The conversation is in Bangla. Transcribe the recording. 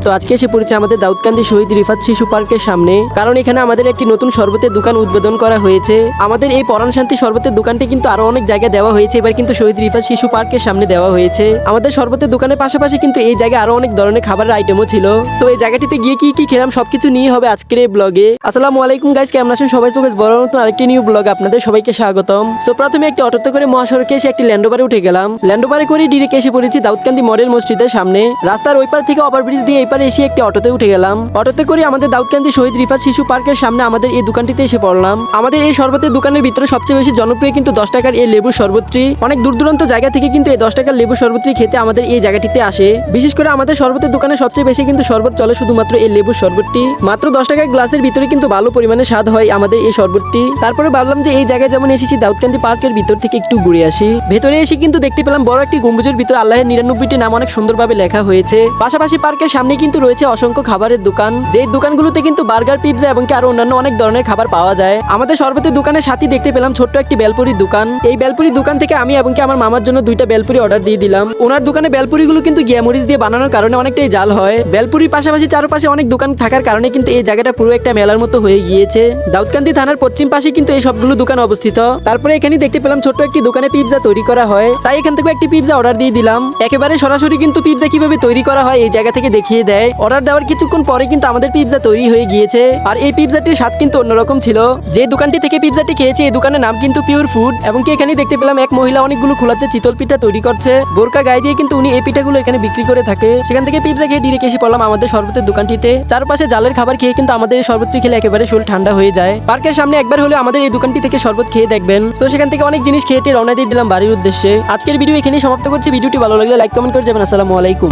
তো আজকে এসে পড়েছে আমাদের দাউদকান্দি শহীদ রিফাত শিশু পার্কের সামনে, কারণ এখানে আমাদের একটি নতুন শরবতের দোকান উদ্বোধন করা হয়েছে। আমাদের এই পরাণ শান্তি শরবতের দোকানটি কিন্তু আরো অনেক জায়গায় দেওয়া হয়েছে, এবার কিন্তু শহীদ রিফাত শিশু পার্কের সামনে দেওয়া হয়েছে। আমাদের শরবতের দোকানের পাশাপাশি কিন্তু এই জায়গায় আরো অনেক ধরনের খাবারের আইটেমও ছিল। সো এই জায়গাটিতে গিয়ে কি কি খেলাম সবকিছু নিয়ে হবে আজকের এই ব্লগে। আসসালামু আলাইকুম গাইস, কেমন আছেন সবাই? সো গাইস, বড় নতুন আরেকটি নিউ ব্লগ আপনাদের সবাইকে স্বাগতম। সো প্রথমে একটি অটোতে করে মহাসড়কে এসে একটি ল্যান্ডোভারে উঠে গেলাম। ল্যান্ডোভারে করে ডিরেক্ট এসে পড়েছি দাউদকান্দি মডেল মসজিদের সামনে। রাস্তার ওই পার থেকে ওভারব্রিজ দিয়ে এই পারে এসে একটি অটোতে উঠে গেলাম। অটোতে করে আমাদের দাউদকান্দি শহীদ রিফাত শিশু পার্কের সামনে আমাদের এই দোকানটিতে এসে পড়লাম। আমাদের এই শরবতের দোকানের ভিতরে সবচেয়ে বেশি জনপ্রিয় কিন্তু 10 টাকার এই লেবু শরবতটি। অনেক দূর দূরান্ত জায়গা থেকে কিন্তু এই 10 টাকার লেবু শরবতটি খেতে আমাদের এই জায়গাটিতে আসে। বিশেষ করে আমাদের শরবতের দোকানে সবচেয়ে বেশি কিন্তু শরবত চলে শুধুমাত্র এই লেবু শরবতটি। মাত্র 10 টাকার গ্লাসের ভিতরে কিন্তু ভালো পরিমাণে স্বাদ হয় আমাদের এই শরবতটি। তারপরে ভাবলাম যে এই জায়গায় যেমন এসেছি দাউদকান্দি পার্কের ভিতর থেকে একটু ঘুরে আসি। ভেতরে এসে কিন্তু দেখতে পেলাম বড় একটি গম্বুজের ভিতর আল্লাহের 99টি নাম অনেক সুন্দরভাবে লেখা হয়েছে। পাশাপাশি পার্কের সামনে কিন্তু রয়েছে অসংখ্য খাবারের দোকান, যে দোকানগুলোতে কিন্তু বার্গার, পিৎজা এবং আরো অন্যান্য অনেক ধরনের খাবার পাওয়া যায়। আমাদের শরবতের দোকানের সাথে দেখতে পেলাম ছোট্ট একটি বেলপুরির দোকান। এই বেলপুরি দোকান থেকে আমি এবং আমার মামার জন্য 2টা বেলপুরি অর্ডার দিয়ে দিলাম। ওনার দোকানে বেলপুরিগুলো কিন্তু গিয়ামরিচ দিয়ে বানানোর কারণে অনেকটাই জাল হয়। বেলপুরির পাশাপাশি চারপাশে অনেক দোকান থাকার কারণে কিন্তু এই জায়গাটা পুরো একটা মেলার মতো হয়ে গিয়েছে। দাউদকান্দি থানার পশ্চিম পাশে কিন্তু এই সবগুলো দোকান অবস্থিত। তারপরে এখানে দেখতে পেলাম ছোট্ট একটি দোকানে পিৎজা তৈরি করা হয়, তাই এখান থেকে একটি পিৎজা অর্ডার দিয়ে দিলাম। একেবারে সরাসরি কিন্তু পিৎজা কিভাবে তৈরি করা হয় এই জায়গা থেকে দেখিয়ে দেয়। অর্ডার দেওয়ার কিছুক্ষণ পরে কিন্তু আমাদের পিৎজা তৈরি হয়ে গিয়েছে। আর এই পিৎজাটির স্বাদ কিন্তু অন্যরকম ছিল। যে দোকানটি থেকে পিৎজাটি খেয়েছি এই দোকানের নাম কিন্তু পিওর ফুড। এবং কি এখানে দেখতে পেলাম এক মহিলা অনেকগুলো খোলাতে চিতল পিঠা তৈরি করছে। বোরকা গায়ে দিয়ে কিন্তু উনি এই পিঠাগুলো এখানে বিক্রি করে থাকে। সেখান থেকে পিৎজা খেয়ে ডিরেক্ট এসে পড়লাম আমাদের শরবতের দোকানটিতে। চারপাশে জালের খাবার খেয়ে কিন্তু আমাদের এই শরবতটি খেলে একেবারে শরীর ঠান্ডা হয়ে যায়। পার্কের সামনে একবার হলে আমাদের এই দোকানটি থেকে শরবত খেয়ে দেখবেন। তো সেখান থেকে অনেক জিনিস খেয়ে রওনা দিয়ে দিলাম বাড়ির উদ্দেশ্যে। আজকের ভিডিও এখানেই সমাপ্ত করছি। ভিডিওটি ভালো লাগলে লাইক কমেন্ট করে যাবেন। আসসালামু আলাইকুম।